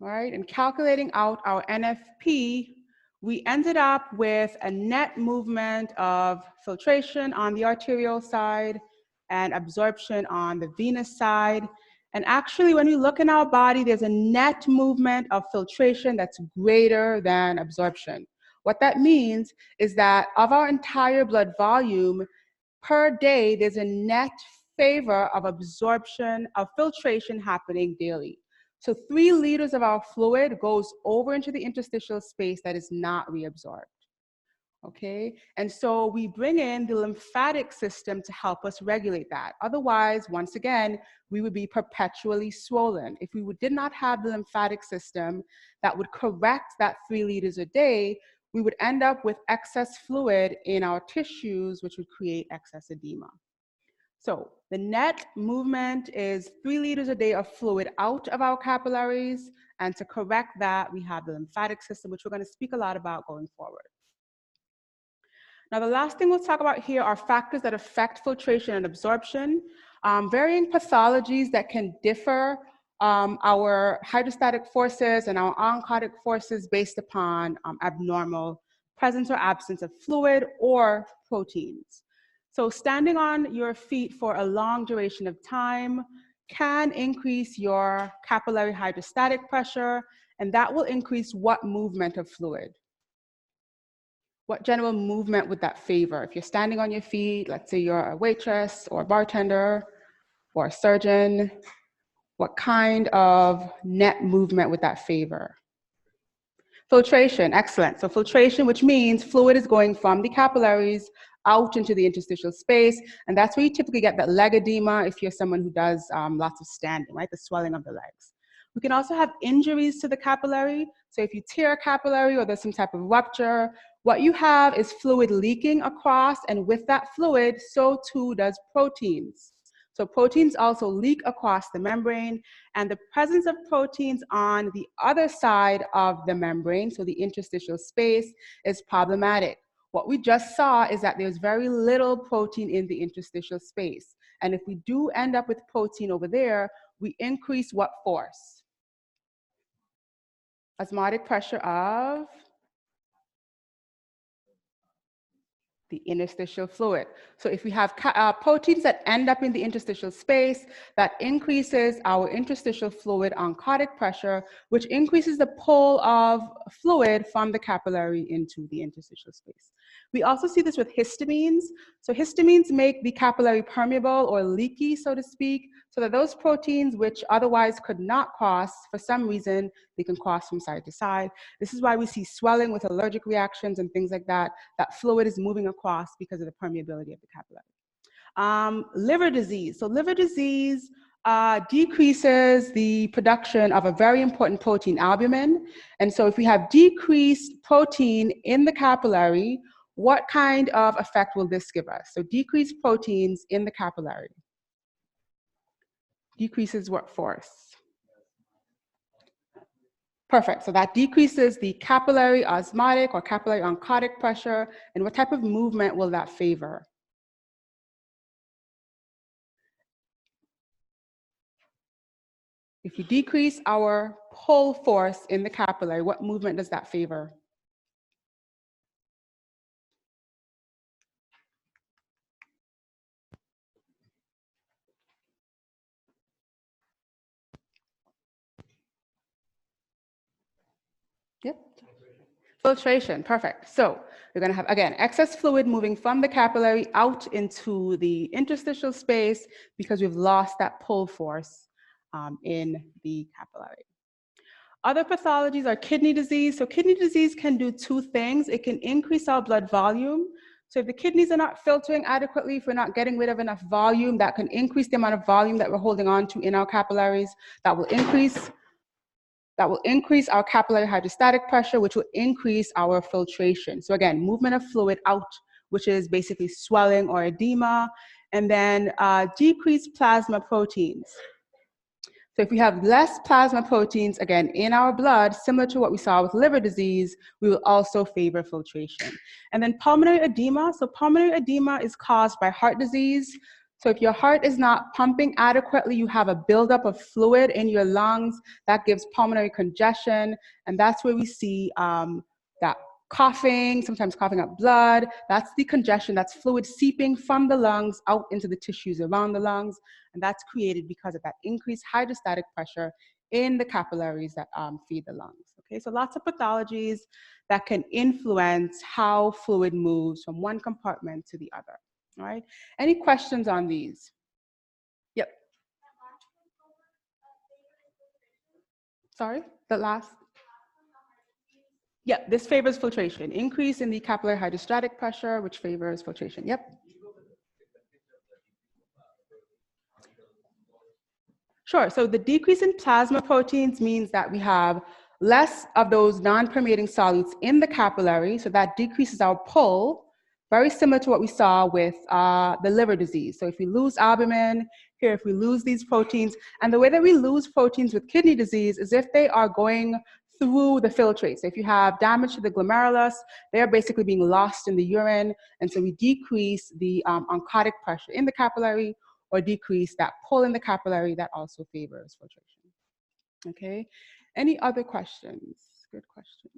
All right, and calculating out our NFP, we ended up with a net movement of filtration on the arterial side and absorption on the venous side. And actually, when we look in our body, there's a net movement of filtration that's greater than absorption. What that means is that of our entire blood volume, per day, there's a net favor of absorption, of filtration happening daily. So 3 liters of our fluid goes over into the interstitial space that is not reabsorbed. Okay, and so we bring in the lymphatic system to help us regulate that. Otherwise, once again, we would be perpetually swollen. If we did not have the lymphatic system that would correct that 3 liters a day, we would end up with excess fluid in our tissues, which would create excess edema. So the net movement is 3 liters a day of fluid out of our capillaries, and to correct that, we have the lymphatic system, which we're going to speak a lot about going forward. Now, the last thing we'll talk about here are factors that affect filtration and absorption, varying pathologies that can differ our hydrostatic forces and our oncotic forces based upon abnormal presence or absence of fluid or proteins. So standing on your feet for a long duration of time can increase your capillary hydrostatic pressure, and that will increase what movement of fluid? What general movement would that favor? If you're standing on your feet, let's say you're a waitress or a bartender or a surgeon, what kind of net movement would that favor? Filtration, excellent. So filtration, which means fluid is going from the capillaries out into the interstitial space, and that's where you typically get that leg edema if you're someone who does lots of standing, right? The swelling of the legs. We can also have injuries to the capillary. So if you tear a capillary or there's some type of rupture, what you have is fluid leaking across, and with that fluid, so too does proteins. So proteins also leak across the membrane, and the presence of proteins on the other side of the membrane, so the interstitial space, is problematic. What we just saw is that there's very little protein in the interstitial space. And if we do end up with protein over there, we increase what force? Osmotic pressure of the interstitial fluid. So if we have proteins that end up in the interstitial space, that increases our interstitial fluid oncotic pressure, which increases the pull of fluid from the capillary into the interstitial space. We also see this with histamines. So histamines make the capillary permeable or leaky, so to speak, so that those proteins which otherwise could not cross, for some reason, they can cross from side to side. This is why we see swelling with allergic reactions and things like that. That fluid is moving across because of the permeability of the capillary. Liver disease. So liver disease decreases the production of a very important protein, albumin. And so if we have decreased protein in the capillary, what kind of effect will this give us? So decreased proteins in the capillary. Decreases what force? Perfect, so that decreases the capillary osmotic or capillary oncotic pressure, and what type of movement will that favor? If we decrease our pull force in the capillary, what movement does that favor? Yep. Filtration, perfect. So we're going to have, again, excess fluid moving from the capillary out into the interstitial space because we've lost that pull force in the capillary. Other pathologies are kidney disease. So kidney disease can do 2 things. It can increase our blood volume. So if the kidneys are not filtering adequately, if we're not getting rid of enough volume, that can increase the amount of volume that we're holding on to in our capillaries. That will increase our capillary hydrostatic pressure, which will increase our filtration. So again, movement of fluid out, which is basically swelling or edema, and then decreased plasma proteins. So if we have less plasma proteins, again, in our blood, similar to what we saw with liver disease, we will also favor filtration. And then pulmonary edema. So pulmonary edema is caused by heart disease. So if your heart is not pumping adequately, you have a buildup of fluid in your lungs that gives pulmonary congestion, and that's where we see that coughing, sometimes coughing up blood. That's the congestion, that's fluid seeping from the lungs out into the tissues around the lungs, and that's created because of that increased hydrostatic pressure in the capillaries that feed the lungs. Okay, so lots of pathologies that can influence how fluid moves from one compartment to the other. All right, any questions on these? Yep. Sorry, the last. Yep, this favors filtration. Increase in the capillary hydrostatic pressure, which favors filtration. Yep. Sure, so the decrease in plasma proteins means that we have less of those non-permeating solutes in the capillary, so that decreases our pull, very similar to what we saw with the liver disease. So if we lose albumin, here if we lose these proteins, and the way that we lose proteins with kidney disease is if they are going through the filtrate. So if you have damage to the glomerulus, they are basically being lost in the urine, and so we decrease the oncotic pressure in the capillary, or decrease that pull in the capillary that also favors filtration. Okay, any other questions? Good question.